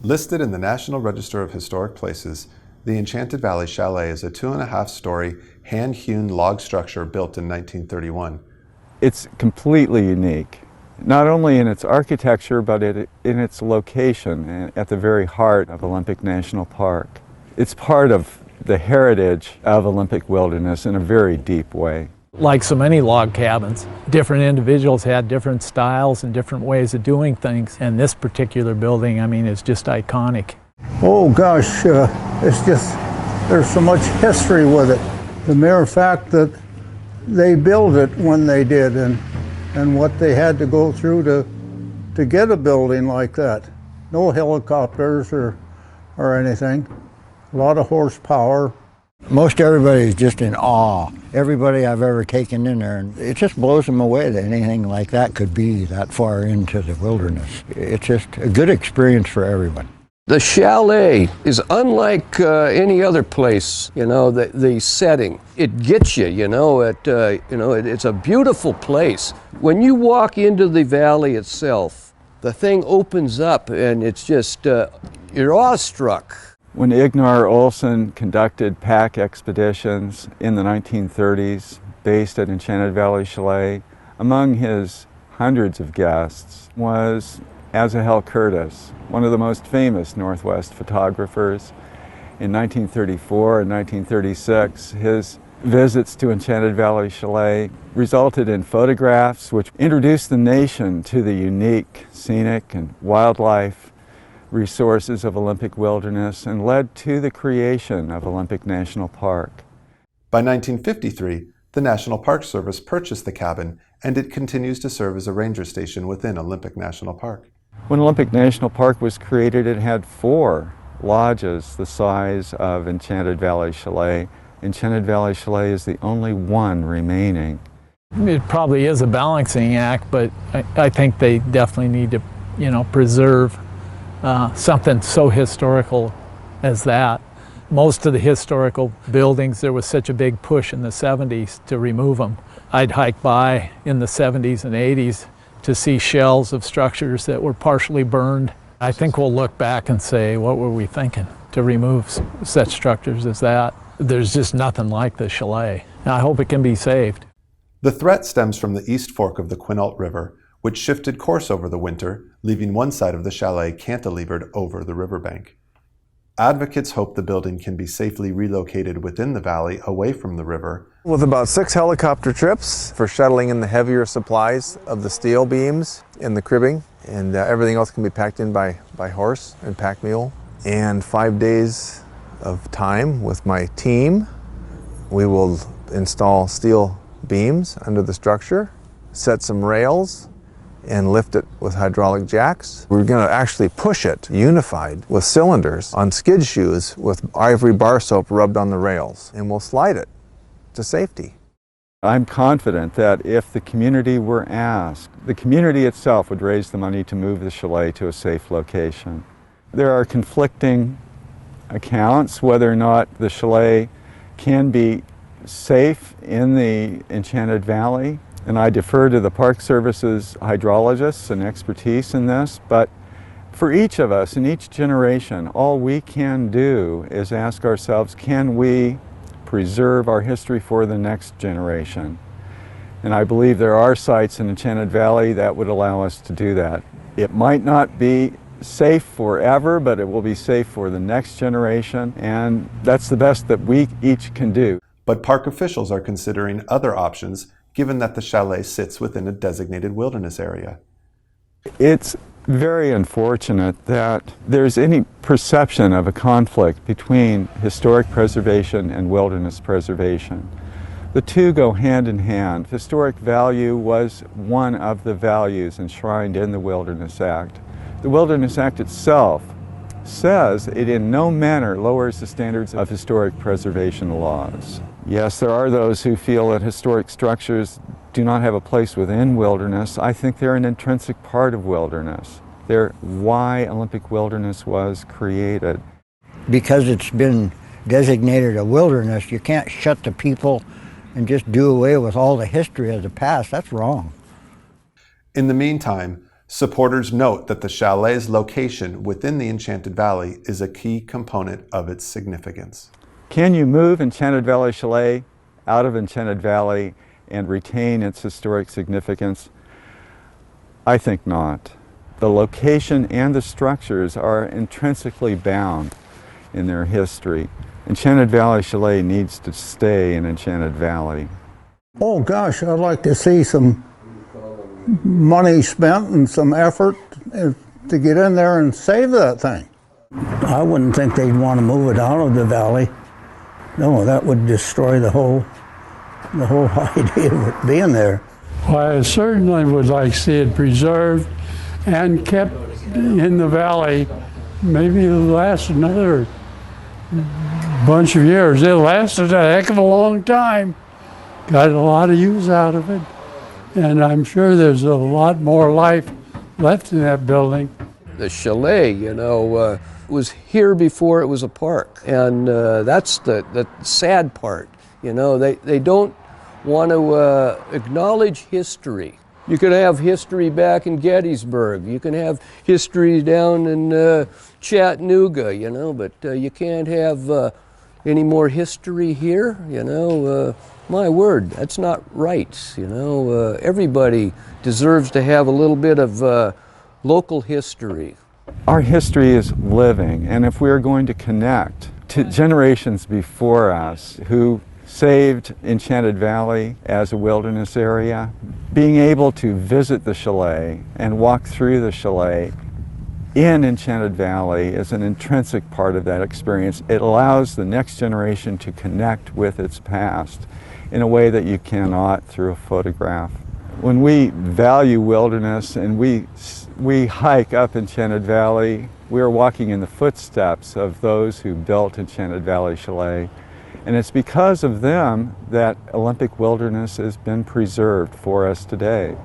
Listed in the National Register of Historic Places, the Enchanted Valley Chalet is a 2.5-story hand-hewn log structure built in 1931. It's completely unique, not only in its architecture, but in its location at the very heart of Olympic National Park. It's part of the heritage of Olympic wilderness in a very deep way. Like so many log cabins, different individuals had different styles and different ways of doing things. And this particular building, I mean, is just iconic. Oh gosh, it's just, there's so much history with it. The mere fact that they built it when they did and what they had to go through to get a building like that. No helicopters or anything. A lot of horsepower. Most everybody's just in awe. Everybody I've ever taken in there, and it just blows them away that anything like that could be that far into the wilderness. It's just a good experience for everyone. The chalet is unlike any other place, the setting. It gets you, it's a beautiful place. When you walk into the valley itself, the thing opens up and it's just, you're awestruck. When Ignor Olson conducted pack expeditions in the 1930s, based at Enchanted Valley Chalet, among his hundreds of guests was Asahel Curtis, one of the most famous Northwest photographers. In 1934 and 1936, his visits to Enchanted Valley Chalet resulted in photographs which introduced the nation to the unique scenic and wildlife resources of Olympic wilderness and led to the creation of Olympic National Park. By 1953, the National Park Service purchased the cabin, and it continues to serve as a ranger station within Olympic National Park. When Olympic National Park was created, it had 4 lodges the size of Enchanted Valley Chalet. Enchanted Valley Chalet is the only one remaining. It probably is a balancing act, but I think they definitely need to, preserve something so historical as that. Most of the historical buildings, there was such a big push in the 70s to remove them. I'd hike by in the 70s and 80s to see shells of structures that were partially burned. I think we'll look back and say, what were we thinking to remove such structures as that? There's just nothing like the chalet. I hope it can be saved. The threat stems from the East Fork of the Quinault River, which shifted course over the winter, leaving one side of the chalet cantilevered over the riverbank. Advocates hope the building can be safely relocated within the valley away from the river. With about 6 helicopter trips for shuttling in the heavier supplies of the steel beams and the cribbing, and everything else can be packed in by horse and pack mule. And 5 days of time with my team, we will install steel beams under the structure, set some rails, and lift it with hydraulic jacks. We're going to actually push it unified with cylinders on skid shoes with ivory bar soap rubbed on the rails, and we'll slide it to safety. I'm confident that if the community were asked, the community itself would raise the money to move the chalet to a safe location. There are conflicting accounts whether or not the chalet can be safe in the Enchanted Valley. And I defer to the Park Service's hydrologists and expertise in this, but for each of us in each generation, all we can do is ask ourselves, can we preserve our history for the next generation? And I believe there are sites in Enchanted Valley that would allow us to do that. It might not be safe forever, but it will be safe for the next generation, and that's the best that we each can do. But park officials are considering other options given that the chalet sits within a designated wilderness area. It's very unfortunate that there's any perception of a conflict between historic preservation and wilderness preservation. The two go hand in hand. Historic value was one of the values enshrined in the Wilderness Act. The Wilderness Act itself says it in no manner lowers the standards of historic preservation laws. Yes, there are those who feel that historic structures do not have a place within wilderness. I think they're an intrinsic part of wilderness. They're why Olympic wilderness was created. Because it's been designated a wilderness, you can't shut the people and just do away with all the history of the past. That's wrong. In the meantime, Supporters note that the chalet's location within the Enchanted Valley is a key component of its significance. Can you move Enchanted Valley Chalet out of Enchanted Valley and retain its historic significance? I think not. The location and the structures are intrinsically bound in their history. Enchanted Valley Chalet needs to stay in Enchanted Valley. Oh gosh, I'd like to see some money spent and some effort to get in there and save that thing. I wouldn't think they'd want to move it out of the valley. No, that would destroy the whole idea of it being there. Well, I certainly would like to see it preserved and kept in the valley. Maybe it'll last another bunch of years. It lasted a heck of a long time. Got a lot of use out of it. And I'm sure there's a lot more life left in that building. The chalet, was here before it was a park. And that's the sad part. They don't want to acknowledge history. You can have history back in Gettysburg. You can have history down in Chattanooga, but you can't have any more history here, My word, that's not right, Everybody deserves to have a little bit of local history. Our history is living, and if we are going to connect to generations before us who saved Enchanted Valley as a wilderness area, being able to visit the chalet and walk through the chalet in Enchanted Valley is an intrinsic part of that experience. It allows the next generation to connect with its past in a way that you cannot through a photograph. When we value wilderness and we hike up Enchanted Valley, we are walking in the footsteps of those who built Enchanted Valley Chalet. And it's because of them that Olympic wilderness has been preserved for us today.